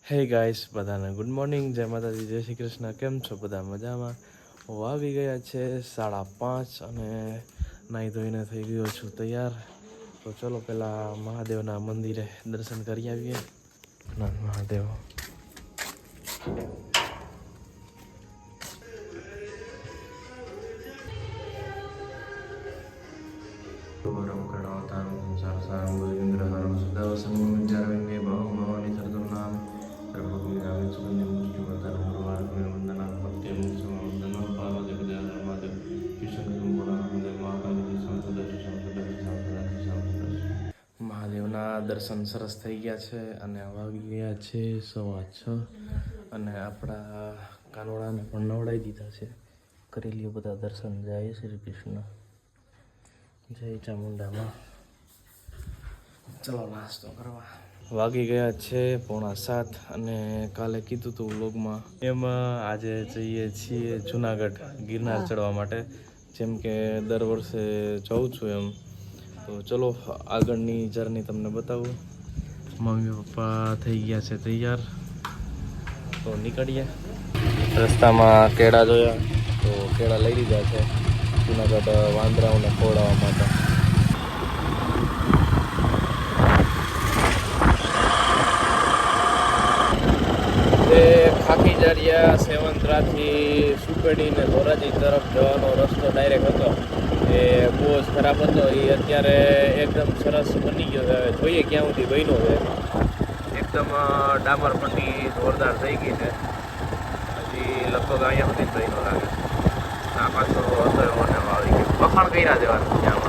હે ગાઈસ, બધાને good morning, જય માતાજી, જય શ્રી કૃષ્ણ. કેમ છો બધા? મજામાં? હું આવી ગયા છે 5:30 અને નાહી ધોઈને થઈ ગયો છું તૈયાર. તો ચલો પહેલાં મહાદેવના મંદિરે દર્શન કરી આવીએ. મહાદેવ મહાદેવના દર્શન સરસ થઈ ગયા છે અને વાગી ગયા છે 6:15 અને આપણા કાનોડાને પણ નવડાવી દીધા છે. કરી લ્યો બધા દર્શન. જય શ્રી કૃષ્ણ, જય ચામુંડામાં. ચલો નાસ્તો કરવા. વાગી ગયા છે 6:45 અને કાલે કીધું હતું વ્લોગમાં એમાં આજે જઈએ છીએ જુનાગઢ ગિરનાર ચડવા માટે, જેમ કે દર વર્ષે જાઉં છું એમ. તો ચલો આગળની જર્ની તમને બતાવું. મમ્મી પપ્પા થઈ ગયા છે તૈયાર, તો નીકળીએ. રસ્તામાં કેળા જોયા તો કેળા લઈ લીધા છે જુનાગઢ વાંદરાઓને ખવડાવવા માટે. તે ખાખીજારિયા સેવંતરાથી સુપેડીને ધોરાજી તરફ જવાનો રસ્તો ડાયરેક્ટ હતો. એ બહુ જ ખરાબ હતો. એ અત્યારે એકદમ સરસ બની ગયો છે. હવે જોઈએ ક્યાં સુધી બન્યો છે. એકદમ ડામર પટ્ટી જોરદાર થઈ ગઈ છે. હજી લગભગ અહીંયા સુધી બન્યો લાગે. આ પાછો હતો એવો ને આવી ગયો. વખાણ કર્યા દેવાનું ત્યાં.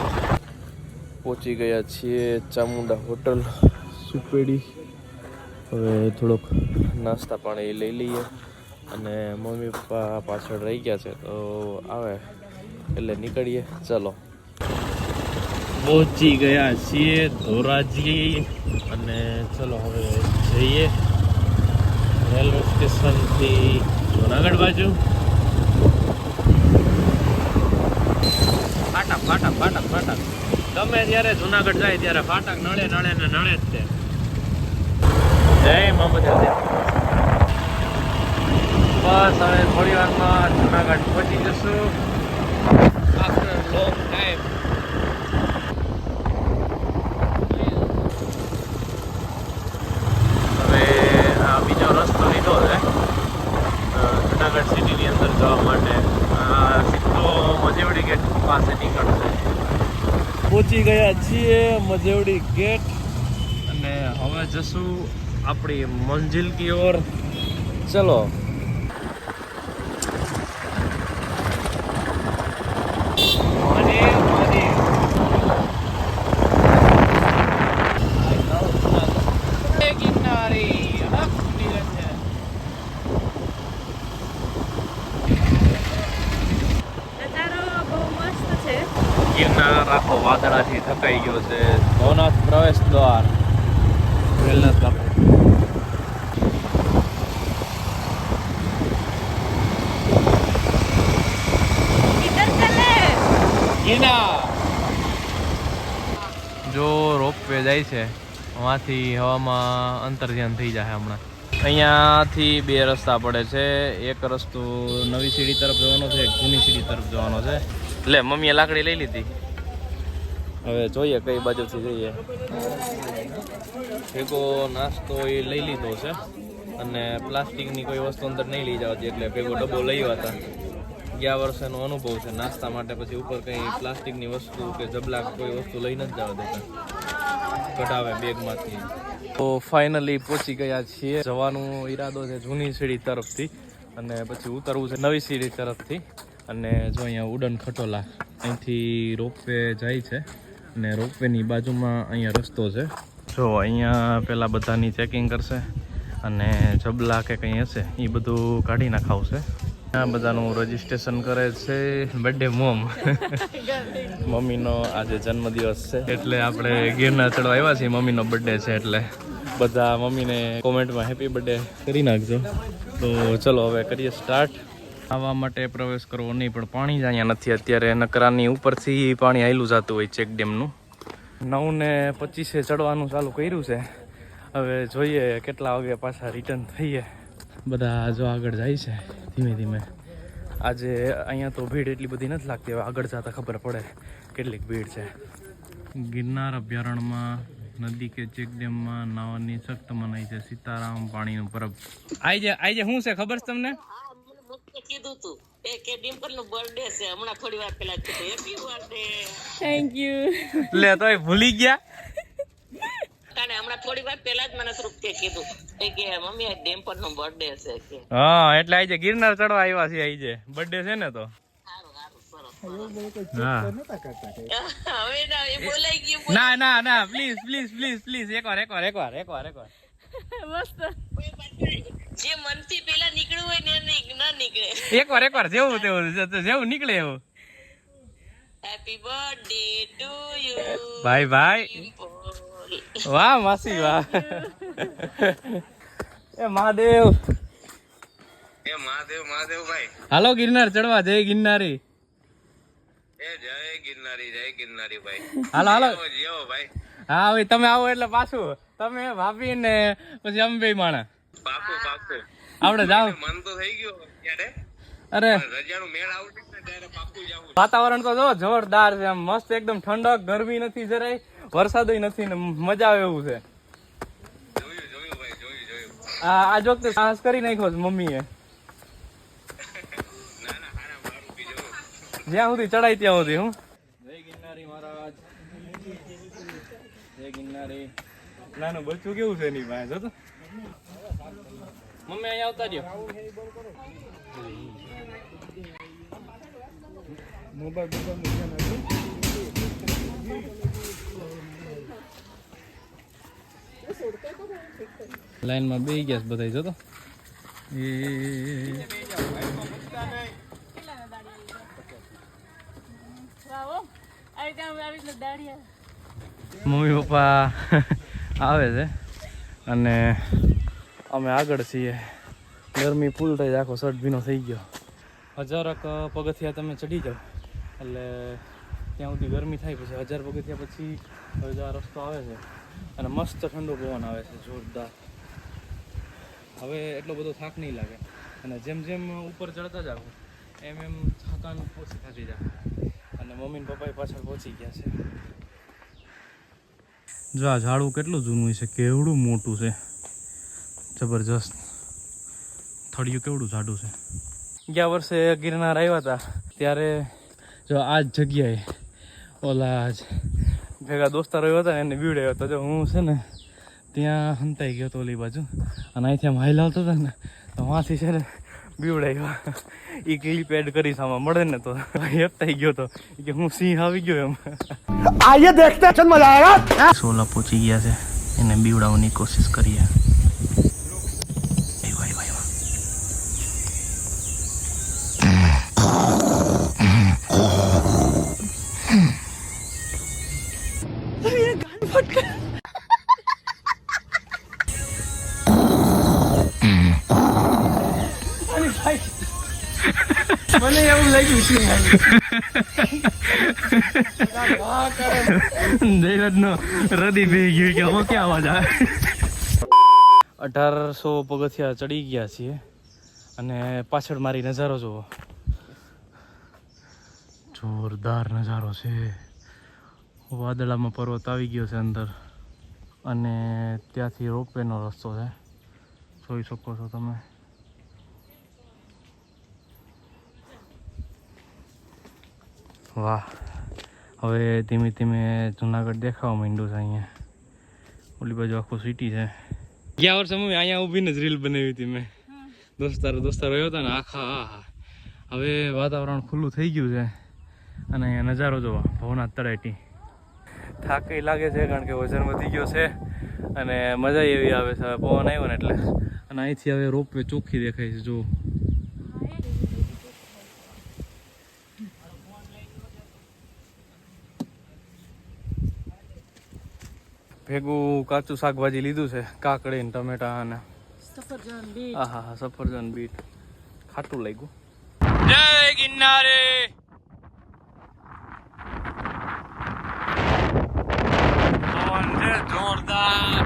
પહોંચી ગયા છીએ ચામુંડા હોટલ સુપેડી. હવે થોડોક નાસ્તા પાણી લઈ લઈએ અને મમ્મી પપ્પા પાછળ રહી ગયા છે, તો આવે એટલે નીકળીએ. ચલો પહોંચી ગયા છીએ ધોરાજી અને ચલો હવે જઈએ રેલવે સ્ટેશનથી જુનાગઢ બાજુ. ફાટક ફાટક ફાટક ફાટક ગમે ત્યારે જુનાગઢ જાય ત્યારે ફાટક નળે નળે ને નળે જ છે. જય મામદેવ. બસ હવે થોડી વારમાં જુનાગઢ પહોંચી જશું આફ્ટર લોંગ ટાઈમ. હવે આ બીજો રસ્તો લીધો છે જુનાગઢ સિટીની અંદર જવા માટે. સીધો મજેવડી ગેટ પાસે નીકળશે. પહોંચી ગયા છીએ મજેવડી ગેટ અને હવે જશું આપણી મંજિલ કી ઓર. ચલો ગિરનાર આખો વાદળાથી ઠકાઈ ગયો છે. ભવનાથ પ્રવેશ દ્વાર વેલનેસ બાપુ. જો રોપવે જાય છે આમાંથી હવામાં અંતર ધ્યાન થઈ જાય હમણાં. અહીંયાથી બે રસ્તા પડે છે. એક રસ્તો નવી સીડી તરફ જવાનો છે, એક જૂની સીડી તરફ જવાનો છે. એટલે મમ્મીએ લાકડી લઈ લીધી. હવે જોઈએ કઈ બાજુથી જઈએ. ભેગો નાસ્તો એ લઈ લીધો છે અને પ્લાસ્ટિકની કોઈ વસ્તુ અંદર નહીં લઈ જવાતી, એટલે ભેગો ડબ્બો લઈ હતા. ગયા વર્ષેનો અનુભવ છે નાસ્તા માટે. પછી ઉપર કંઈ પ્લાસ્ટિકની વસ્તુ કે જબલા કોઈ વસ્તુ લઈ નથી જવા દેતા, કઢાવે બેગમાંથી. તો ફાઇનલી પહોંચી ગયા છીએ. જવાનું ઈરાદો છે જૂની સીડી તરફથી અને પછી ઉતરવું છે નવી સીડી તરફથી. અને જો અહીંયા ઉડન ખટોલા અહીંથી રોપવે જાય છે અને રોપવેની બાજુમાં અહીંયા રસ્તો છે. જો અહીંયા પહેલાં બધાની ચેકિંગ કરશે અને જબલા કે કંઈ હશે એ બધું કાઢી નાખાવશે. આ બધાનું રજીસ્ટ્રેશન કરે છે. બર્થડે મોમ મમ્મીનો આજે જન્મદિવસ છે એટલે આપણે ગિરનાર ચડવા આવ્યા છીએ. મમ્મીનો બર્થડે છે એટલે બધા મમ્મીને કોમેન્ટમાં હેપી બર્થડે કરી નાખજો. તો ચલો હવે કરીએ સ્ટાર્ટ. આવવા માટે પ્રવેશ કરવો નહીં, પણ પાણી જ અહીંયા નથી અત્યારે. નકરાની ઉપરથી પાણી આવેલું જતું હોય ચેક ડેમનું. 9:25 ચડવાનું ચાલુ કર્યું છે હવે જોઈએ કેટલા વાગે પાછા રિટર્ન થઈએ. બધા જો આગળ જાય છે ધીમે ધીમે. આજે અહીંયા તો ભીડ એટલી બધી નથી લાગતી. હવે આગળ જતા ખબર પડે કેટલીક ભીડ છે. ગિરનાર અભયારણ્યમાં નદી કે ચેકડેમમાં નાવાની સખ્ત મનાઈ છે. સીતારામ પાણીનું પરબ આજે શું છે ખબર છે તમને? કીધું તું કે ડિમ્પલ નું બર્થડે છે હમણાં થોડી વાર પહેલા કીધું હેપી બર્થડે. Thank you. લે તોય ભૂલી ગયા. તાને હમણાં થોડી વાર પહેલા જ મને તૃપ્તિએ કીધું કે મમ્મી આ ડિમ્પલ નું બર્થડે છે કે. હા એટલે આજે ગિરનાર ચડવા આવ્યા છે. આજે બર્થડે છે ને તો ના પ્લીઝ પ્લીઝ પ્લીઝ પ્લીઝ એકવાર જે મનથી પેલા નીકળ્યું હોય ને ના નીકળે. એકવાર જેવું નીકળે એવું. Happy birthday to you. ભાઈ વાહ માસી વાહ. એ મહાદેવ ભાઈ હાલો ગિરનાર ચડવા. જય ગિરનારી. જય ગિરનારી ભાઈ. હાલો ભાઈ. હા ભાઈ તમે આવો એટલે પાછું તમે ભાભી ને પછી અમે બે માણા પાકું આપણે જાવ. મન તો થઈ ગયો ત્યારે. અરે રજાનું મેળ આવશે ને ત્યારે પાકું જાવું. વાતાવરણ તો જો જોરદાર છે. આમ મસ્ત એકદમ ઠંડક, ગરમી નથી જરાય, વરસાદ નથી ને મજા આવે એવું છે. જોયું ભાઈ. આ વખતે સાહસ કરી નાખ્યો છે મમ્મીએ. જ્યાં સુધી ચડાય ત્યાં સુધી. હું જય ગિરનારી મહારાજ. જય ગિરનારી. નાનું બચ્ચું કેવું છે એની પાસે જોતો. મમ્મી અહીંયા આવતા રહ્યો. લાઈનમાં બે ગયા બધા જોતો. મમ્મી પપ્પા આવે છે અને અમે આગળ છીએ. ગરમી ફૂલ થઈ આખો શર્ટ ભીનો થઈ ગયો. 1000 પગથિયા તમે ચડી જાઓ એટલે ત્યાં સુધી ગરમી થાય. પછી 1000 પગથિયા પછી હવે આ રસ્તો આવે છે અને મસ્ત ઠંડો પવન આવે છે જોરદાર. હવે એટલો બધો થાક નહીં લાગે અને જેમ જેમ ઉપર ચડતા જાવ એમ થકાન ઓછી થતી જાય. અને મમ્મી ને પપ્પા પાછળ પહોંચી ગયા છે. જો આ ઝાડું કેટલું જૂનું છે, કેવડું મોટું છે, જબરજસ્ત. થળિયું કેવડું જાડું છે. ગયા વર્ષે ગિરનાર આવ્યા હતા ત્યારે જો આ જ જગ્યાએ ઓલા જ ભેગા દોસ્તારો હતા ને એને બીવડાવ્યો હતો. જો હું છે ને ત્યાં હંતાઈ ગયો હતો ઓલી બાજુ અને અહીંથી આમ હાઈલ આવતો હતો ને તો વાંથી છે ને બીવડાવ્યો. એ ક્લિપ એડ કરી સામા મળે ને તો હેપતાઈ ગયો હતો કે હું સિંહ આવી ગયો એમ. આઈએ દેખતે ચલ મજા આયેગા. સોલા પહોંચી ગયા છે, એને બીવડાવવાની કોશિશ કરીએ. મને એવું લાગ્યું છે જયરાજનો હૃદય ભેગી ગયું કે હવે ક્યાં અવાજ આવે. 1800 પગથિયા ચડી ગયા છીએ અને પાછળ મારી નજારો જુઓ. જોરદાર નજારો છે. વાદળામાં પર્વત આવી ગયો છે અંદર અને ત્યાંથી રોપવેનો રસ્તો છે, જોઈ શકો છો તમે. વાહ. હવે ધીમે ધીમે જુનાગઢ દેખાવા માંડ્યું છે. અહીંયા ઓલી બાજુ આખું સિટી છે. ગયા વર્ષે મમ્મી અહીંયા ઊભીને જ રીલ બનાવી હતી મેં. દોસ્તારો આવ્યો હતા ને આખા. હવે વાતાવરણ ખુલ્લું થઈ ગયું છે અને અહીંયા નજારો જોવા ભવનાથ તળેટી. થાકી લાગે છે કારણ કે વજન વધી ગયો છે અને મજા એવી આવે છે પવન આવ્યો ને એટલે. અને અહીંથી હવે રોપવે ચોખ્ખી દેખાય છે. જો ભેગું કાચું શાકભાજી લીધું છે, કાકડી ને ટમેટા અને હા સફરજન બીટ. ખાટું લાગ્યું. જય ગિરનારી. પવન છે જોરદાર.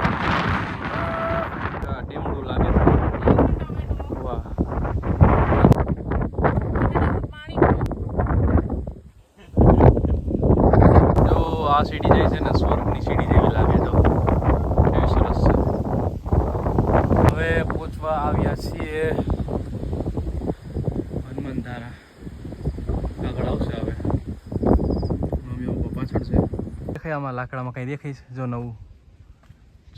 હવે પહોંચવા આવ્યા છીએ હનુમાનધારા. આગળ આવશે હવે. મમ્મી પપ્પા પાછળ છે. દેખાય આમાં લાકડામાં કંઈ દેખાય છે? જો નવું,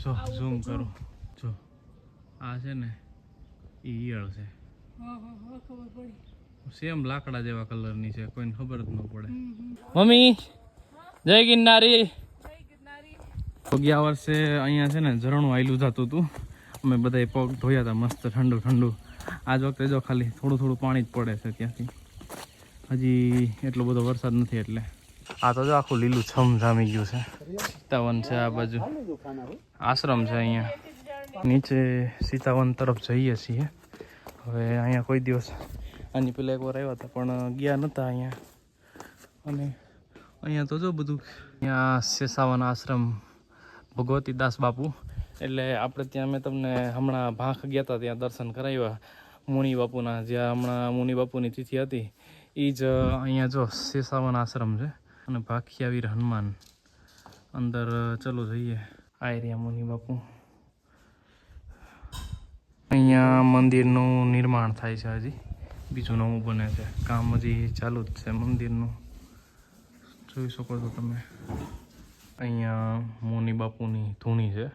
જો ઝૂમ કરું, જો આ છે ને એ ઈયળ છે. સેમ લાકડા જેવા કલરની છે, કોઈને ખબર જ ન પડે. મમ્મી જય ગિરનારી. ગયા વર્ષે અહીંયા છે ને ઝરણું આયલું જતું હતું, અમે બધાએ પગ ધોયા હતા મસ્ત ઠંડુ ઠંડુ. આજ વખતે જો ખાલી થોડું થોડું પાણી જ પડે છે ત્યાંથી, હજી એટલો બધો વરસાદ નથી. એટલે આ તો જો આખું લીલું છમ જામી ગયું છે. સીતાવન છે આ બાજુ, આશ્રમ છે અહીંયા નીચે. સીતાવન તરફ જઈએ છીએ હવે. અહીંયા કોઈ દિવસ આની પહેલાં એકવાર આવ્યા હતા પણ ગયા નહોતા અહીંયા. અને અહીંયા તો જો બધું, અહીંયા શેષાવન આશ્રમ ભગવતીદાસ બાપુ. એટલે આપણે ત્યાં મેં તમને હમણાં ભાંખ ગયા હતા ત્યાં દર્શન કરાવ્યા મુનિ બાપુના, જ્યાં હમણાં મુનિ બાપુની તિથિ હતી એ જ અહીંયા જો શેષાવન આશ્રમ છે. અને ભાખિયાવીર હનુમાન અંદર. ચલો જઈએ. આ એરિયા મુનિ બાપુ. અહીંયા મંદિરનું નિર્માણ થાય છે, હજી બીજું નવું બને છે, કામ હજી ચાલુ જ છે મંદિરનું. જોઈ શકો છો તમે. અહીંયા મુનિ બાપુની ધૂણી છે.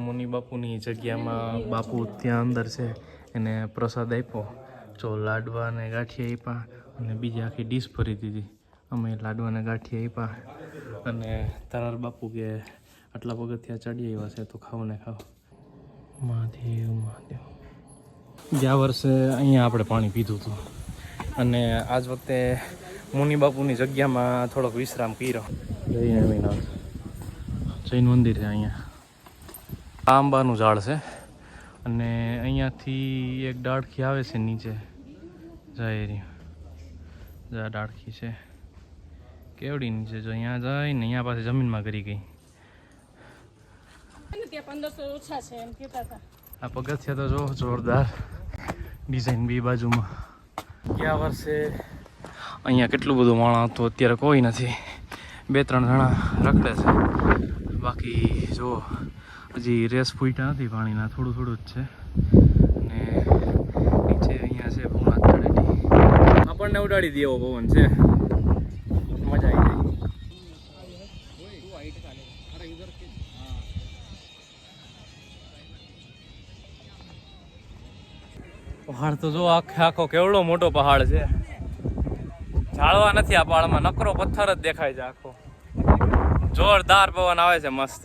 મુનિ બાપુની જગ્યામાં બાપુ ત્યાં અંદર છે, એને પ્રસાદ આપ્યો. જો લાડવા અને ગાંઠિયા આપ્યા અને બીજી આખી ડીશ ભરી દીધી. અમે લાડવા અને ગાંઠિયા આપ્યા અને તારાર બાપુ કે આટલા પગથિયા ચડી આવ્યા છે તો ખાવ ને ખાવ. મહાદેવ મહાદેવ. ગયા વર્ષે અહીંયા આપણે પાણી પીધું હતું અને આજ વખતે મુનિ બાપુની જગ્યામાં થોડોક વિશ્રામ કર્યો. જઈને વિનાથ જૈન મંદિર છે અહીંયા. આંબાનું ઝાડ છે અને અહીંયાથી એક ડાળખી આવે છે નીચે જાય રહ્યું. જા ડાળખી છે કેવડી નીચે. જો અહીંયા જાય ને અહીંયા પાસે જમીનમાં કરી ગઈ. આ પગથિયા તો જો જોરદાર ડિઝાઇન બી બાજુમાં. ગયા વર્ષે અહીંયા કેટલું બધું માણસ હતું, અત્યારે કોઈ નથી. 2-3 જણા રખડે છે, બાકી જો હજી રેસ ફૂટ્યા નથી પાણીના, થોડું થોડું જ છે. અને નીચે અહીંયા છે ભૂનાથ તળેટી. આપણને ઉડાડી દે એવો પવન છે, મજા આવી જાય. પહાડ તો જો આખે આખો કેવડો મોટો પહાડ છે. ઝાડવા નથી આ પહાડમાં, નકરો પથ્થર જ દેખાય છે આખો. જોરદાર પવન આવે છે મસ્ત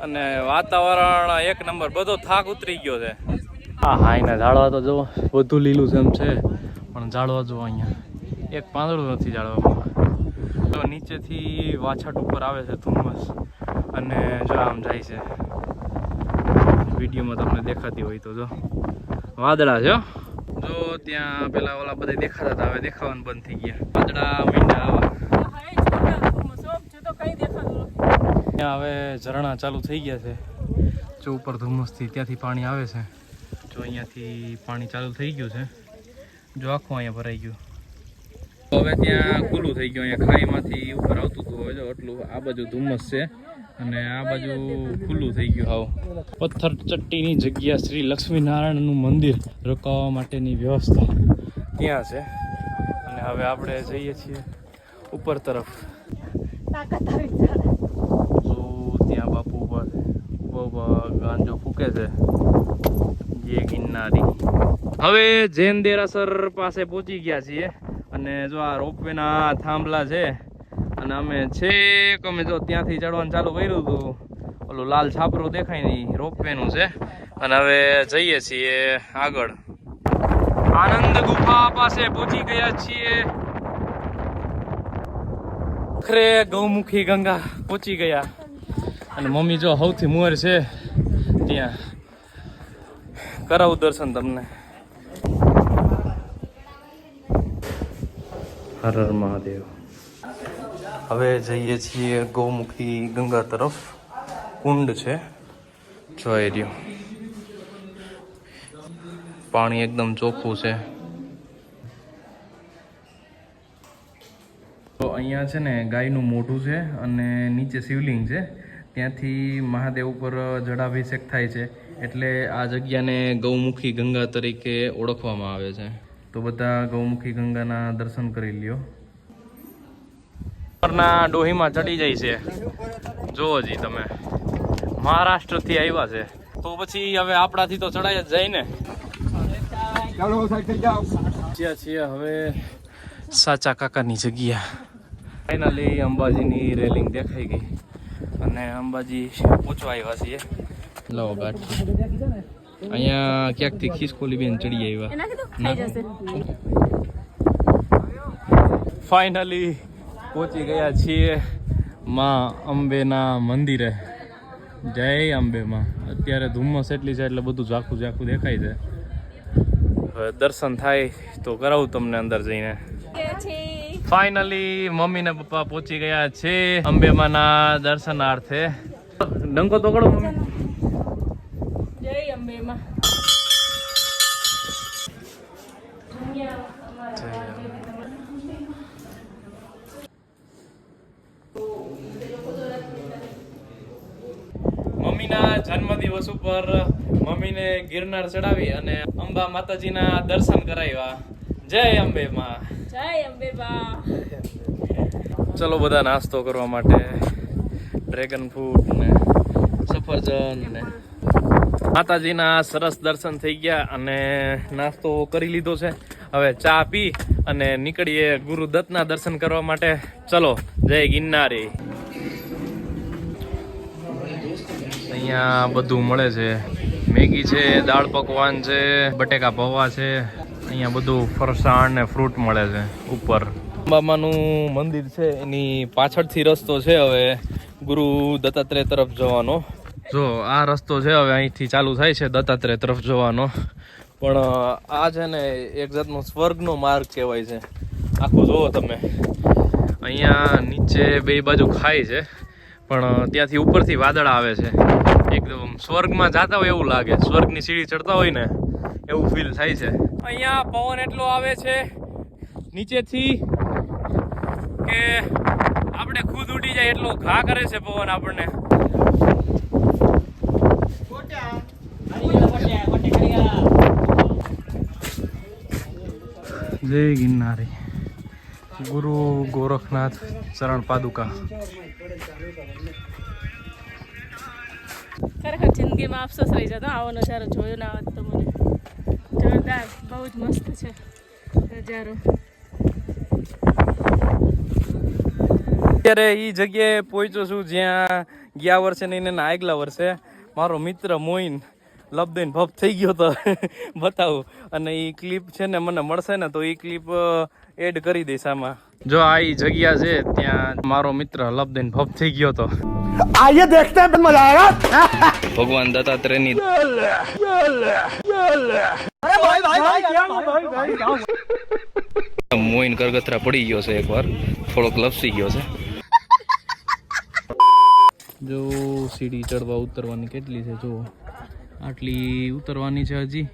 અને વાતાવરણ એક નંબર. બધો થાક ઉતરી ગયો છે. હા હા, એના ઝાડવા તો જો બધું લીલું જેમ છે પણ ઝાડવા જો અહીંયા એક પાંદડું નથી ઝાડવામાં. તો નીચેથી વાછાટ ઉપર આવે છે ધુમ્મસ અને જો આમ જાય છે. વિડીયોમાં તમને દેખાતી હોય તો જો વાદળા છે. જો ત્યાં પેલા ઓલા બધા દેખાતા હતા, હવે દેખાવાનું બંધ થઈ ગયા. વાદળા મીંડા આવા. ત્યાં હવે ઝરણા ચાલુ થઈ ગયા છે. જો ઉપર ધુમ્મસથી ત્યાંથી પાણી આવે છે. જો અહીંયાથી પાણી ચાલુ થઈ ગયું છે. જો આખું અહીંયા ભરાઈ ગયું. હવે ત્યાં ખુલ્લું થઈ ગયું. અહીંયા ખાઈમાંથી ઉપર આવતું હતું. હવે જો એટલું આ બાજુ ધુમ્મસ છે અને આ બાજુ ખુલ્લું થઈ ગયું. હાવ પથ્થર ચટ્ટીની જગ્યા શ્રી લક્ષ્મીનારાયણનું મંદિર રોકાવા માટેની વ્યવસ્થા ત્યાં છે. અને હવે આપણે જઈએ છીએ ઉપર તરફ. તો ત્યાં બાપુ ઉપર બહુ ગાંજો ફૂકે છે. જે ગિરનારી. હવે જૈન દેરાસર પાસે પહોંચી ગયા છીએ અને જો આ રોપવેના થાંભલા છે અને અમે છેક અમે જો ત્યાંથી ચડવાનું ચાલુ કર્યું હતું. ઓલું લાલ છાપરું દેખાય નહીં, રોપવેનું છે. અને હવે જઈએ છીએ આગળ. આનંદ ગુફા પાસે પહોંચી ગયા છીએ. આખરે ગૌમુખી ગંગા પહોંચી ગયા અને મમ્મી જો સૌથી મોર છે ત્યાં. કરાવું દર્શન તમને. હર હર મહાદેવ. હવે જઈએ છીએ ગૌમુખી ગંગા તરફ. કુંડ છે જોઈ રહ્યો. પાણી એકદમ ચોખ્ખું છે. તો અહીંયા છે ને ગાયનું મોઢું છે અને નીચે શિવલિંગ છે. ત્યાંથી મહાદેવ ઉપર જળાભિષેક થાય છે. એટલે આ જગ્યાને ગૌમુખી ગંગા તરીકે ઓળખવામાં આવે છે. તો બધા ગૌમુખી ગંગાના દર્શન કરી લ્યો. ઉપરના ડોહીમાં ચડી જાય છે. જોવો જી તમે, મહારાષ્ટ્રથી આવ્યા છે તો પછી હવે આપણાથી તો ચડાય જ જાય ને. જ્યાં છીએ હવે સાચા કાકાની જગ્યા. ફાઇનલી અંબાજીની રેલિંગ દેખાઈ ગઈ અને અંબાજી પહોંચવા આવ્યા છીએ. લાવો ગાંઠ. અહીંયા ક્યાંકથી ખિસકોલી બેન ચડી આવ્યા. ફાઇનલી પહોંચી ગયા છીએ માં અંબેના મંદિરે. જય અંબે માં. અત્યારે ધુમ્મસ એટલી છે એટલે બધું ઝાખું ઝાખું દેખાય છે. હવે દર્શન થાય તો કરાવું તમને અંદર જઈને. ફાઇનલી મમ્મી ને પપ્પા પહોંચી ગયા છે અંબેમાના દર્શનાર્થે. ડંકો તો કરો મમ્મી. જય અંબેમાં. મમ્મીના જન્મદિવસ ઉપર મમ્મીને ગિરનાર ચડાવી અને અંબા માતાજીના દર્શન કરાવ્યા. જય અંબે માં. જય અંબેમાં. ચલો બધા નાસ્તો કરવા માટે ડ્રેગન ફ્રૂટ ને સફરજન ને. માતાજીના સરસ દર્શન થઈ ગયા અને નાસ્તો કરી લીધો છે. હવે ચા પી અને નીકળીએ ગુરુદત્તના દર્શન કરવા માટે. ચલો જય ગિરનારી. અહીંયા બધું મળે છે. મેગી છે, દાળ પકવાન છે, બટેકા પૌવા છે. અહીંયા બધું ફરસાણ ને ફ્રૂટ મળે છે ઉપર. અંબામાનું મંદિર છે એની પાછળથી રસ્તો છે હવે ગુરુ દત્તાત્રેય તરફ જવાનો. જો આ રસ્તો છે હવે અહીંથી ચાલુ થાય છે દત્તાત્રેય તરફ જવાનો. પણ આ છે ને એક જાતનો સ્વર્ગનો માર્ગ કહેવાય છે. આખું જુઓ તમે. અહીંયા નીચે બે બાજુ ખાય છે પણ ત્યાંથી ઉપરથી વાદળ આવે છે. એકદમ સ્વર્ગમાં જાતા હોય એવું લાગે. સ્વર્ગની સીડી ચડતા હોય ને એવું ફીલ થાય છે. અહીંયા પવન એટલો આવે છે નીચેથી કે આપણે ખુદ ઉડી જાય એટલો ઘા કરે છે પવન આપણને. જય ગિરનારી. ગુરુ ગોરખનાથ ચરણ પાદુકા. ખરેખર જિંદગીમાં અફસોસ રહી જતો આવો નજારો જોયો ના હોત તો મને. જોરદાર, બહુ જ મસ્ત છે નજારો. અત્યારે એ જગ્યાએ પહોંચ્યો છું જ્યાં ગયા વર્ષે નહીં ને આગલા વર્ષે મારો મિત્ર મોઈન લબદઈને ભપ થઈ ગયો તો બતાવું. અને એ ક્લિપ છે ને મને મળશે ને તો એ ક્લિપ એડ કરી દઈશ આમાં. જો આ એ જગ્યા છે ત્યાં મારો મિત્ર લબદઈને ભપ થઈ ગયો તો. આइए देखते हैं मजा आएगा. ભગવાન દત્તાત્રેયની મોઈન કરગથરા પડી ગયો છે એકવાર. થોડોક લપસી ગયો છે. જો સીડી ચડવા ઉતરવાની કેટલી છે જો. આટલી ઉતરવાની છે હજી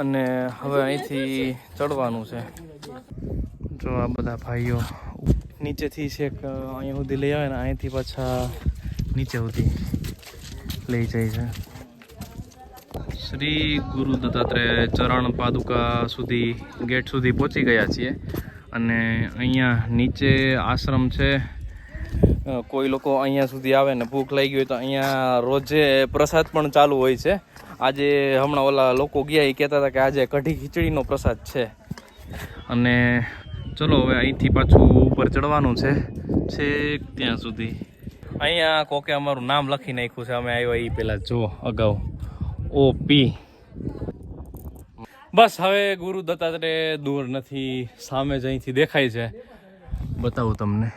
અને હવે અહીંથી ચડવાનું છે. જો આ બધા ભાઈઓ નીચેથી છેક અહીંયા સુધી લઈ આવે ને અહીંથી પાછા નીચે સુધી લઈ જાય છે. શ્રી ગુરુ દત્તાત્રેય ચરણ પાદુકા સુધી ગેટ સુધી પહોંચી ગયા છીએ અને અહીંયા નીચે આશ્રમ છે. કોઈ લોકો અહીંયા સુધી આવે ને ભૂખ લાગી હોય તો અહીંયા રોજે પ્રસાદ પણ ચાલુ હોય છે. આજે હમણાં ઓલા લોકો ગયા એ કહેતા હતા કે આજે કઢી ખીચડીનો પ્રસાદ છે. અને ચલો હવે અહીંથી પાછું ઉપર ચડવાનું છે છેક ત્યાં સુધી. અહીંયા કોકે અમારું નામ લખી નાખ્યું છે અમે આવ્યા એ પહેલાં. જો અગાઉ OP. બસ હવે ગુરુ દત્તાત્રેય દૂર નથી, સામે જ અહીંથી દેખાય છે. બતાવું તમને.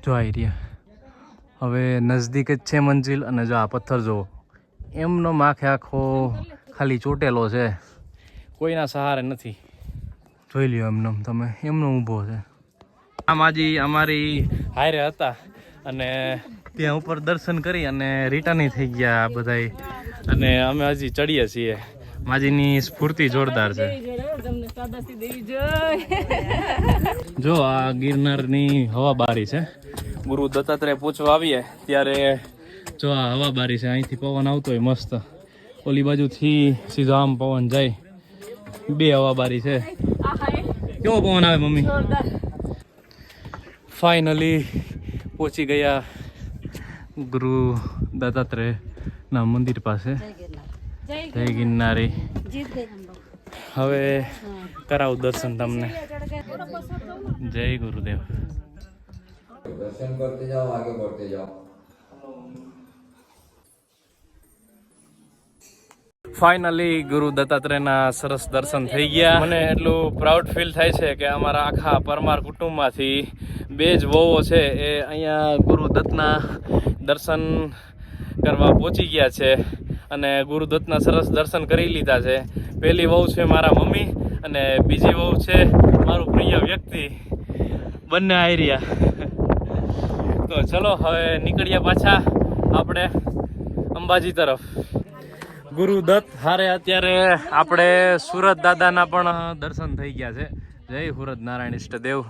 જો આવી રહ્યા. હવે નજદીક જ છે મંજિલ. અને જો આ પથ્થર જો એમનો માખે આખો ખાલી ચોટેલો છે, કોઈના સહારે નથી. જોઈ લ્યો એમનો તમે, એમનો ઊભો છે. આમાજી અમારી હારે હતા અને ત્યાં ઉપર દર્શન કરી અને રિટર્ન થઈ ગયા બધાય. અને અમે હજી ચડીએ છીએ. માજીની સ્ફૂર્તિ જોરદાર છે. જો આ ગિરનારની હવા બારી છે. ગુરુ દત્તાત્રેય પૂછવા આવીએ ત્યારે જો આ હવા બારી છે. અહીંથી પવન આવતો હોય મસ્ત. ઓલી બાજુથી સીધો આમ પવન જાય, બે હવા બારી છે. કેવો પવન આવે મમ્મી? ફાઇનલી પહોંચી ગયા ગુરુ દત્તાત્રેય ના મંદિર પાસે. જય ગિરનારી. હવે કરાવું દર્શન તમને. જય ગુરુદેવ. दर्शन करते जाओ, आगे बढ़ते जाओ. ફાઇનલી ગુરુ દત્તાત્રેયના સરસ દર્શન થઈ ગયા. મને એટલું પ્રાઉડ ફીલ થાય છે કે અમારા આખા પરમાર કુટુંબમાંથી 2 જ વહુઓ છે એ અહીંયા ગુરુ દત્તના દર્શન કરવા પહોંચી ગયા છે અને ગુરુ દત્તના સરસ દર્શન કરી લીધા છે. પહેલી વહુ છે મારા મમ્મી અને બીજી વહુ છે મારું પ્રિય વ્યક્તિ. બંને આવી રહ્યા. તો ચલો હવે નીકળ્યા પાછા આપણે અંબાજી તરફ. ગુરુ દત્ત હારે અત્યારે આપણે સુરત દાદાના પણ દર્શન થઈ ગયા છે. જય સુરત નારાયણ ઈષ્ટદેવ.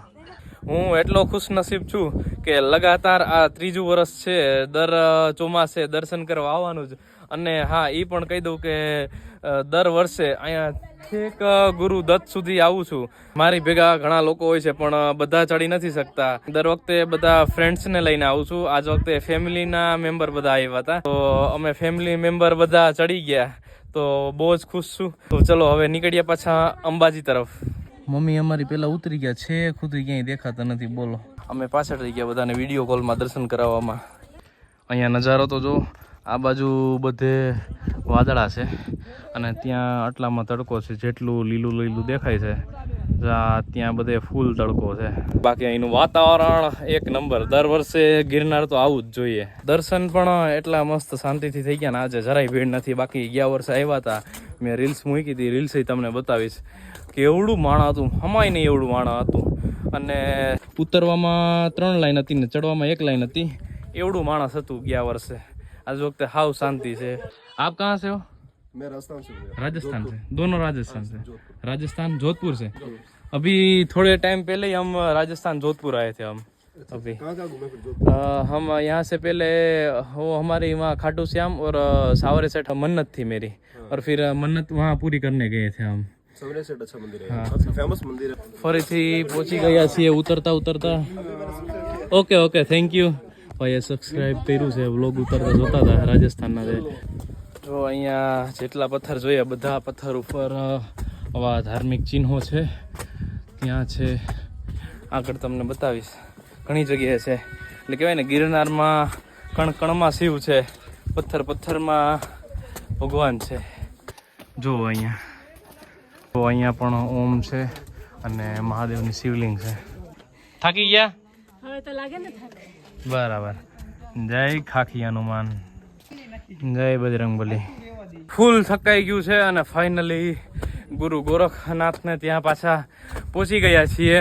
હું એટલો ખુશનસીબ છું કે લગાતાર આ 3જું વર્ષ છે દર ચોમાસે દર્શન કરવા આવવાનું જ. અને હા, એ પણ કહી દઉં કે દર વર્ષે અહીંયા છેક ગુરુ દત્ત સુધી આવું છું. મારી ભેગા ઘણા લોકો હોય છે પણ બધા ચડી નથી શકતા. દર વખતે બધા ફ્રેન્ડ્સને લઈને આવું છું. આજ વખતે ફેમિલીના મેમ્બર બધા આવ્યા હતા, તો અમે ફેમિલી મેમ્બર બધા ચડી ગયા, તો બહુ જ ખુશ છું. તો ચલો હવે નીકળ્યા પાછા અંબાજી તરફ. મમ્મી અમારી પહેલાં ઉતરી ગયા છે, ખુદરી ક્યાંય દેખાતા નથી. બોલો, અમે પાછળ રહી ગયા બધાને વિડીયો કોલમાં દર્શન કરાવવામાં. અહીંયા નજારો તો જો, આ બાજુ બધે વાદળા છે અને ત્યાં આટલામાં તડકો છે. જેટલું લીલું લીલું દેખાય છે ત્યાં બધે ફૂલ તડકો છે. બાકી અહીંનું વાતાવરણ એક નંબર. દર વર્ષે ગિરનાર તો આવું જ જોઈએ. દર્શન પણ એટલા મસ્ત શાંતિથી થઈ ગયા ને આજે જરાય ભીડ નથી. બાકી ગયા વર્ષે આવ્યા હતા, મેં રીલ્સ મૂકી હતી, રીલ્સ તમને બતાવીશ કે એવડું માણા હતું, હમાય નહીં એવડું માણા હતું. અને ઉતરવામાં 3 લાઈન હતી ને ચડવામાં 1 લાઈન હતી. એવડું માણસ હતું ગયા વર્ષે. आज वक्त हाउ शांति से. आप कहाँ से हो? मैं राजस्थान से हूँ. राजस्थान से. दोनों राजस्थान से? राजस्थान जोधपुर से. अभी थोड़े टाइम पहले ही हम राजस्थान जोधपुर आए थे. हम अभी कहाँ घूमे फिर जोधपुर? हम यहाँ से पहले वो हमारे वहाँ खाटू श्याम और सावरे सेठ मन्नत थी मेरी, और फिर मन्नत वहाँ पूरी करने गए थे हम. सावरे सेठ अच्छा मंदिर है, काफी फेमस मंदिर है. ફરીથી પહોંચી ગયા છીએ ઉતરતા ઉતરતા. Okay okay, thank you. ભાઈએ સબસ્ક્રાઈબ કર્યું છે. વ્લોગ ઉતરતા જોતા હતા રાજસ્થાનના. જો અહીંયા જેટલા પથ્થર જોઈએ બધા પથ્થર ઉપર આવા ધાર્મિક ચિહ્નો છે. ત્યાં છે, આગળ તમને બતાવીશ. ઘણી જગ્યાએ છે. એટલે કહેવાય ને ગિરનારમાં કણ કણમાં શિવ છે, પથ્થર પથ્થરમાં ભગવાન છે. જો અહીંયા પણ ઓમ છે અને મહાદેવની શિવલિંગ છે. થાકી ગયા? હવે તો લાગે ને થાક. બરાબર. જય ખાખી હનુમાન, જય બજરંગબલી. ફૂલ થકાઈ ગયું છે અને ફાઇનલી ગુરુ ગોરખનાથને ત્યાં પાછા પહોંચી ગયા છીએ.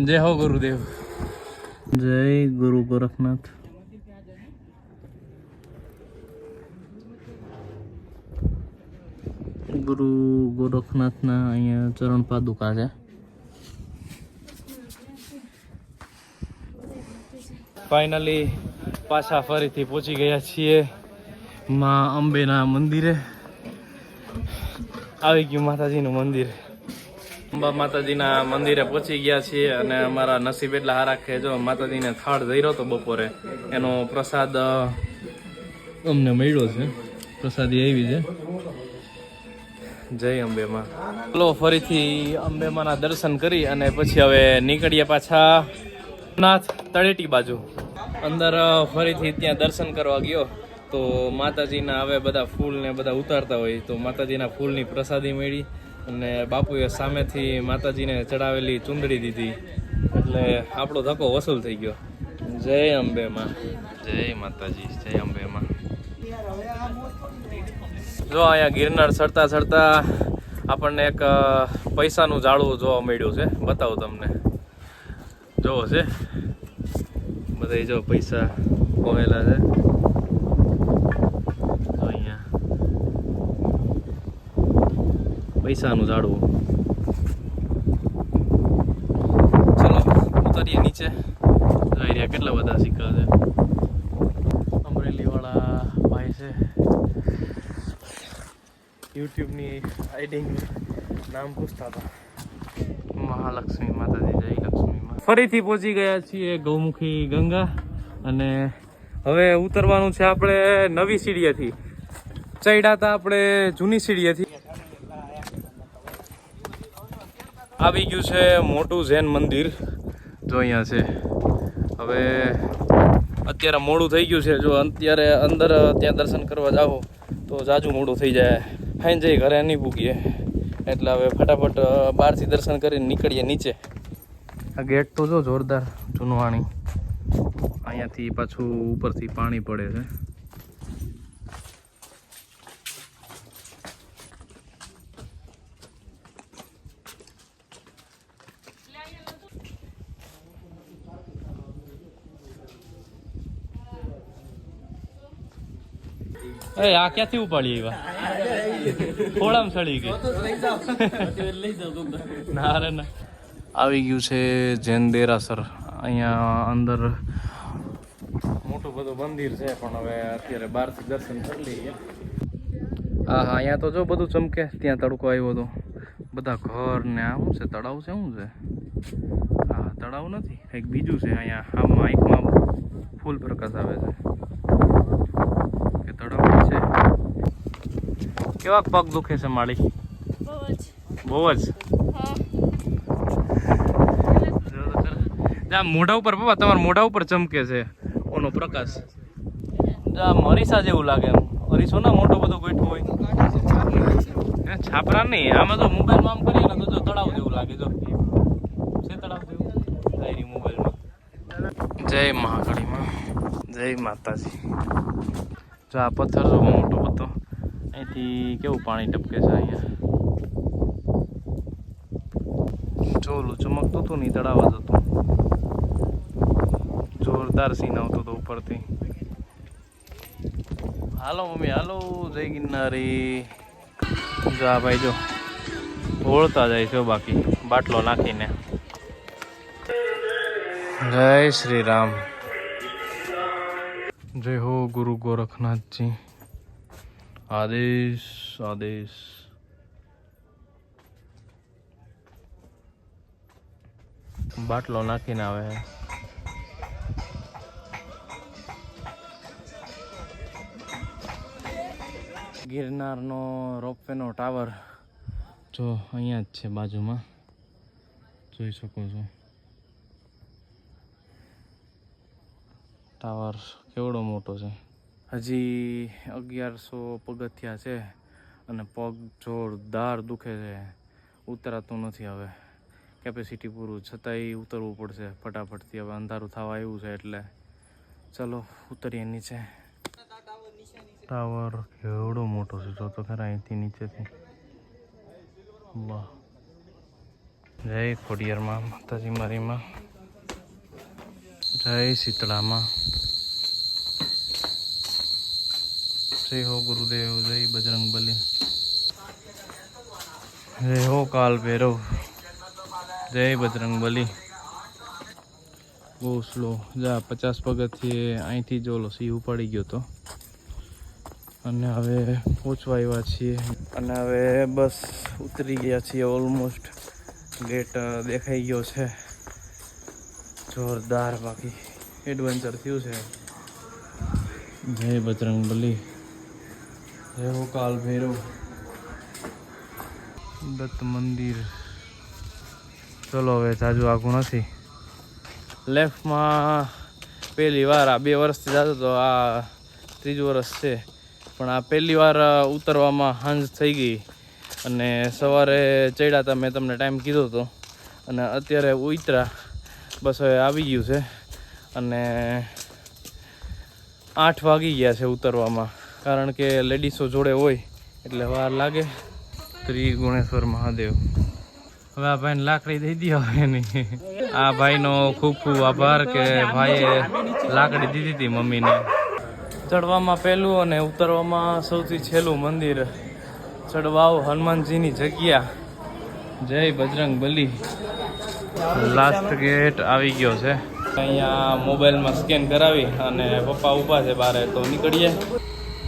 જય હો ગુરુદેવ. જય ગુરુ ગોરખનાથ. ગુરુ ગોરખનાથના અહીંયા ચરણ પાદુકા છે. ફાઇનલી પાછા ફરીથી પહોંચી ગયા છીએ માં અંબેના મંદિરે. આવી ગયું માતાજીનું મંદિર. અંબા માતાજીના મંદિરે પહોંચી ગયા છીએ અને અમારા નસીબ એટલા સારા કે જો માતાજીને થાળ ધર્યો તો બપોરે, એનો પ્રસાદ અમને મળ્યો છે. પ્રસાદી આવી છે. જય અંબેમાં. ચલો ફરીથી અંબેમાના દર્શન કરી અને પછી હવે નીકળીએ પાછા નાથ તળેટી બાજુ. અંદર ફરીથી ત્યાં દર્શન કરવા ગયો તો માતાજીના હવે બધા ફૂલ ને બધા ઉતારતા હોય તો માતાજીના ફૂલની પ્રસાદી મળી અને બાપુએ સામેથી માતાજીને ચડાવેલી ચૂંદડી દીધી, એટલે આપણો ધક્કો વસૂલ થઈ ગયો. જય અંબેમાં. જય માતાજી. જય અંબેમાં. જો અહીંયા ગિરનાર ચડતા ચડતા આપણને એક પૈસાનું ઝાડવું જોવા મળ્યું છે. બતાવું તમને. જોવો છે બધા, જો પૈસા કોહેલા છે. તો અહીંયા પૈસાનું ઝાડવું. ચલો ઉતરીએ નીચે. જોઈ રહ્યા કેટલા બધા સિક્કા છે. અમરેલી વાળા ભાઈ છે. યુટ્યુબની આઈડી નામ પૂછતા હતા. મહાલક્ષ્મી માતાજી, જય લક્ષ્મી માં. ફરીથી પહોંચી ગયા છીએ ગૌમુખી ગંગા અને હવે ઉતરવાનું છે આપણે નવી સીડીએથી. ચડ્યા હતા આપણે જૂની સીડીએથી. આવી ગયું છે મોટું જૈન મંદિર, જો અહીંયા છે. હવે અત્યારે મોડું થઈ ગયું છે, જો અત્યારે અંદર ત્યાં દર્શન કરવા જાઓ તો જાજુ મોડું થઈ જાય. ખાઈને જઈ ઘરે નહીં પૂગીએ એટલે હવે ફટાફટ બહારથી દર્શન કરીને નીકળીએ નીચે. આ ગેટ તો જો જોરદાર જૂનવાણી. અહીંયાથી પાછું ઉપરથી પાણી પડે છે. એ આ ક્યાંથી ઉપાડી આવ્યા? ખોળામ સડી ગઈ. ના રે ના. આવી ગયું છે જૈન દેરાસર. અહીંયા અંદર મોટું બધું મંદિર છે પણ હવે અત્યારે બહારથી દર્શન કરી લઈએ. હા હા, અહીંયા તો જો બધું ચમકે. ત્યાં તડકો આવ્યો હતો. બધા ઘર ને આ શું છે? તળાવ છે? શું છે? હા, તળાવ નથી, કંઈક બીજું છે. અહીંયા આમાં આંખમાં ફૂલ પ્રકાશ આવે છે કે તળાવ છે. કેવા પગ દુખે છે માળી? બહુ જ. મોઢા ઉપર પપ્પા, તમારા મોઢા ઉપર ચમકે છે ઓનો પ્રકાશ. અરીસા જેવું લાગે. એમ અરીસો ના મોટો બધો ગોઠવો હોય. છાપરા નહીં, આમાં તો મોબાઈલમાં આમ કરીએ ને તો જો તળાવ જેવું લાગે. જો છે તળાવ જેવું મોબાઈલમાં. જય મહાકાળીમાં, જય માતાજી. જો આ પથ્થર જો મોટો બધો, અહીંથી કેવું પાણી ટપકે છે. અહીંયા ચોલું ચમકતું હતું નહીં, તળાવ જ હતું. જોરદાર સીન આવતો હતો ઉપરથી. હાલો મમ્મી હાલો, જય ગિરનારી. જો આ ભાઈ જો ઓળતા જાય છે બાકી બાટલો નાખીને. જય શ્રી રામ. જય હો ગુરુ ગોરખનાથજી. આદેશ આદેશ. બાટલો નાખીને આવે. ગિરનારનો રોપવેનો ટાવર જો અહીંયા જ છે બાજુમાં, જોઈ શકો છો. ટાવર કેવડો મોટો છે. હજી 1100 પગથિયા છે અને પગ જોરદાર દુખે છે. ઉતરાતું નથી હવે, કેપેસિટી પૂરું. છતાંય ઉતરવું પડશે ફટાફટથી. હવે અંધારું થવા આવ્યું છે એટલે ચલો ઉતરીએ નીચે. ટાવર કેવડો મોટો છે, જો તો ખરા અહીંથી નીચેથી. વાહ. જય ખોડિયારમાં માતાજી મારીમાં, જય શીતળામાં, જય હો ગુરુદેવ, જય બજરંગ બલી, જય હો કાલ ભૈરવ, જય બજરંગ બલી. બહુ સ્લો. જા 50 પગથિયે અહીંથી જ ઓલો સિંહ ઉપાડી ગયો તો. અને હવે પહોંચવા આવ્યા છીએ અને હવે બસ ઉતરી ગયા છીએ ઓલમોસ્ટ. ગેટ દેખાઈ ગયો છે. જોરદાર બાકી એડવેન્ચર થયું છે. જય બજરંગ બલી, જય હો કાલ ભૈરવ. દત્ત મંદિર. ચલો હવે જાજુ આઘું નથી. લેફ્ટમાં પહેલી વાર આ 2 વર્ષથી જતો તો આ 3જું વર્ષ છે, પણ આ પહેલી વાર ઉતરવામાં હાંજ થઈ ગઈ. અને સવારે ચડ્યા હતા, મેં તમને ટાઈમ કીધો હતો, અને અત્યારે ઉતરા. બસ હવે આવી ગયું છે અને 8 વાગી ગયા છે ઉતરવામાં, કારણ કે લેડીસો જોડે હોય એટલે વાર લાગે. ત્રિગુણેશ્વર મહાદેવ. હવે આ ભાઈને લાકડી દઈ દો. હવે નહીં, આ ભાઈનો ખૂબ ખૂબ આભાર કે ભાઈએ લાકડી દીધી હતી મમ્મીને. ચડવામાં પહેલું અને ઉતરવામાં સૌથી છેલ્લું મંદિર. ચડવાઓ હનુમાનજીની જગ્યા. જય બજરંગ બલી. લાસ્ટ ગેટ આવી ગયો છે. અહીંયા મોબાઈલમાં સ્કેન કરાવી અને પપ્પા ઊભા છે બહાર, તો નીકળીએ.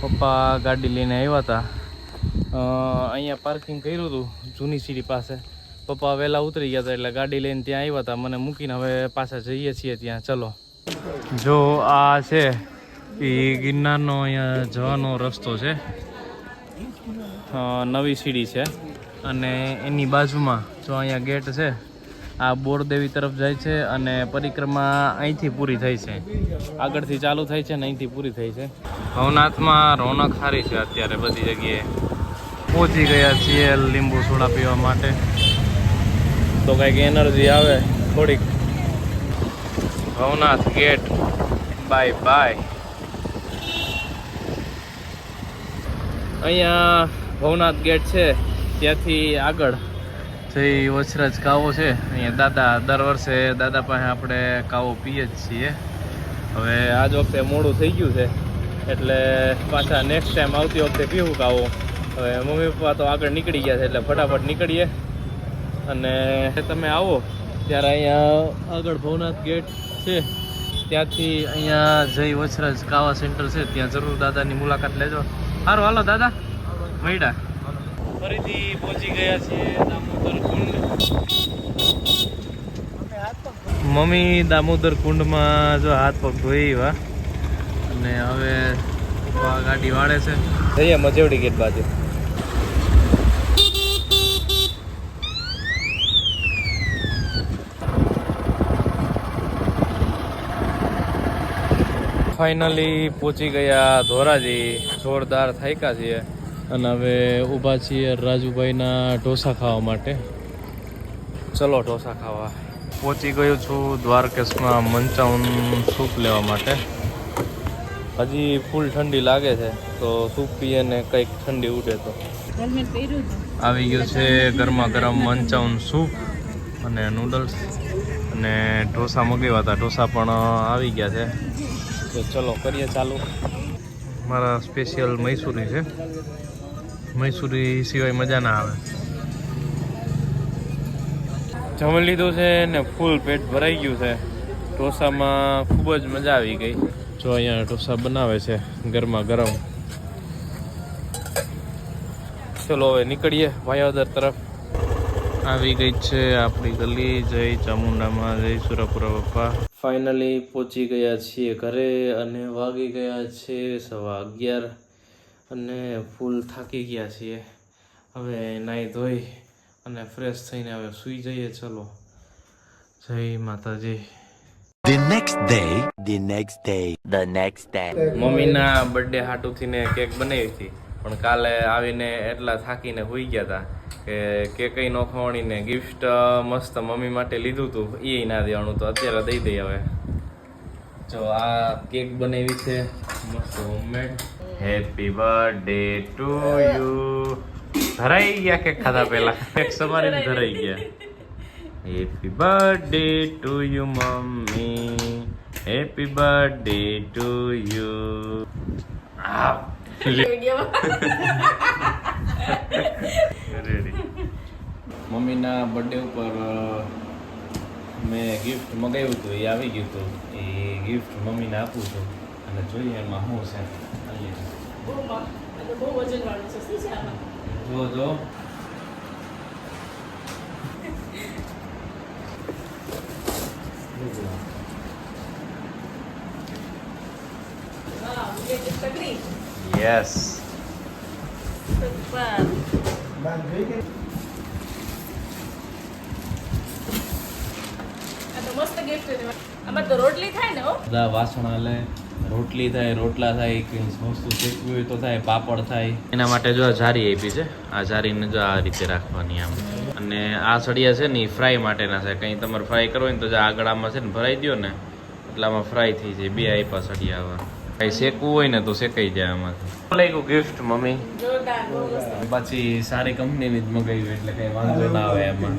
પપ્પા ગાડી લઈને આવ્યા હતા અહીંયા પાર્કિંગ કર્યું હતું જૂની સીડી પાસે. પપ્પા વહેલા ઉતરી ગયા હતા એટલે ગાડી લઈને ત્યાં આવ્યા હતા, મને મૂકીને હવે પાછા જઈએ છીએ ત્યાં. ચલો, જો આ છે એ ગિરનારનો અહીંયા જવાનો રસ્તો છે. નવી સીડી છે અને એની બાજુમાં જો અહીંયા ગેટ છે. આ બોરદેવી તરફ જાય છે અને પરિક્રમા અહીંથી પૂરી થઈ છે. આગળથી ચાલુ થાય છે ને અહીંથી પૂરી થઈ છે. ભવનાથમાં રોનક સારી છે અત્યારે બધી જગ્યાએ. પહોંચી ગયા છીએ લીંબુ સોડા પીવા માટે, તો કંઈક એનર્જી આવે થોડીક. Bhavnath gate bye bye. અહીંયા ભવનાથ ગેટ છે, ત્યાંથી આગળ જઈ વછરાજ કાવો છે. અહીંયા દાદા દર વર્ષે દાદા પાસે આપણે કાવો પીએ જ છીએ. હવે આજ વખતે મોડું થઈ ગયું છે એટલે પાછા નેક્સ્ટ ટાઈમ આવતી વખતે પીવું કાવો. હવે મમ્મી પપ્પા તો આગળ નીકળી ગયા છે એટલે ફટાફટ નીકળીએ. અને તમે આવો ત્યારે અહીંયા આગળ ભવનાથ ગેટ છે, ત્યાંથી અહીંયા જઈ વછરાજ કાવા સેન્ટર છે, ત્યાં જરૂર દાદાની મુલાકાત લેજો. સારું, હાલો દાદા, મળ્યા. ફરીથી પહોંચી ગયા છીએ દામોદર કુંડ. મમ્મી દામોદર કુંડમાં જો હાથ પગ ધોઈ વા અને હવે ગાડી વાળે છે. જઈએ મજેવડી ગેટ બાજુ. ફાઇનલી પહોંચી ગયા ધોરાજી. જોરદાર થાક્યા છીએ અને હવે ઊભા છીએ રાજુભાઈના ઢોસા ખાવા માટે. ચલો ઢોસા ખાવા. પહોંચી ગયો છું દ્વારકેશમાં મંચાઉન સૂપ લેવા માટે. હજી ફૂલ ઠંડી લાગે છે તો સૂપ પીએ ને કંઈક ઠંડી ઉડે તો. આવી ગયું છે ગરમા ગરમ મંચાઉન સૂપ અને નૂડલ્સ અને ઢોસા મગાવ્યા હતા. ઢોસા પણ આવી ગયા છે. તો ચલો કરીએ ચાલુ. મારા સ્પેશિયલ મૈસૂરી છે. મૈસૂરી સિવાય મજા ના આવે. જમી લીધું છે ને ફૂલ પેટ ભરાઈ ગયું છે. ઢોસામાં ખૂબ જ મજા આવી ગઈ. જો અહીંયા ઢોસા બનાવે છે ગરમા ગરમ. ચલો હવે નીકળીએ ભાયોદર તરફ. આવી ગઈ છે આપણી ગલી. જય ચામુંડામાં, જય સુરાપુરા બાપા. ફાઇનલી પહોંચી ગયા છીએ ઘરે અને વાગી ગયા છે 11:15 અને ફૂલ થાકી ગયા છીએ. હવે નાહી ધોઈ અને ફ્રેશ થઈને હવે સૂઈ જઈએ. ચલો, જય માતાજી. The next day. મમ્મીના બર્થડે હાટુથી ને કેક બનાવી હતી, પણ કાલે આવીને એટલા થાકીને હોઈ ગયા હતા કે કેક ન ખવાણીને ગિફ્ટ મસ્ત મમ્મી માટે લીધું હતું એ ના દેવાનું, તો અત્યારે દઈ દઈએ. હવે જો આ કેક બનાવી છે મસ્ત homemade. Happy birthday to you. ધરાઈ ગયા કેક ખાધા પહેલા. કેક સવારે ધરાઈ ગયા. Happy birthday to you mummy. Happy birthday to you. મમ્મીના બર્થડે ઉપર મેં ગિફ્ટ મગાવ્યું હતું, એ આવી ગયું હતું. એ ગિફ્ટ મમ્મીને આપું છું અને જોઈએ એમાં શું છે. જો યસ. આમાં તો રોટલી થાય ને. બધા વાસણ હાલે, રોટલી થાય, રોટલા થાય, કંઈ વસ્તુ શેકવી હોય તો થાય, પાપડ થાય. એના માટે જો આ જારી આપી છે. આ જારીને જો આ રીતે રાખવાની આમ. અને આ સળિયા છે ને એ ફ્રાય માટેના છે. કંઈ તમારે ફ્રાય કરવો હોય ને તો જો આગળ આમાં છે ને ભરાઈ દો ને એટલે આમાં ફ્રાય થઈ જાય. 2 આપ્યા સળિયા. આવા કંઈ શેકવું હોય ને તો શેકાઈ જાય આમાંથી. લાગ્યું ગિફ્ટ મમ્મી? પછી સારી કંપનીની જ મગાવી એટલે કંઈ વાંધો ના આવે એમાં.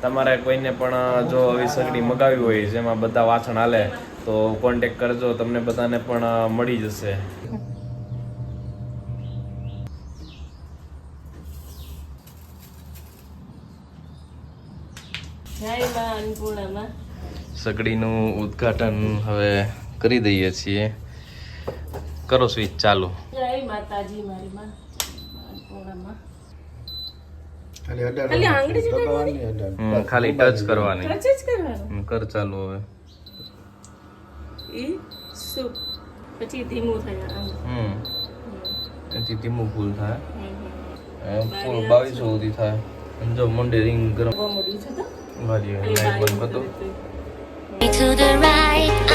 તમારે કોઈને પણ જો આવી સગડી મગાવી હોય જેમાં બધા વાસણ હાલે તો કોન્ટેક કરજો, તમને બધાને પણ મળી જશે. સગડીનું ઉદ્ઘાટન હવે કરી દઈએ છીએ. કરો સ્વિચ ચાલુ. જય માતાજી મારી માં. ઓળામાં ખાલી અઢાર ખાલી આંગળી જ દબાવવાની, અઢાર. ખાલી ટચ કરવાની ટચ જ કરવાનું કર ચાલુ હવે ઈ સૂપ પછી ધીમું થાય આમ એથી ધીમું ફૂલ થાય એમ ફૂલ 2200 સુધી થાય અને જો મંડે રિંગ ગરમ બહુ મોડું છે તો મારી લાઈટ બંધ કરતો To the right,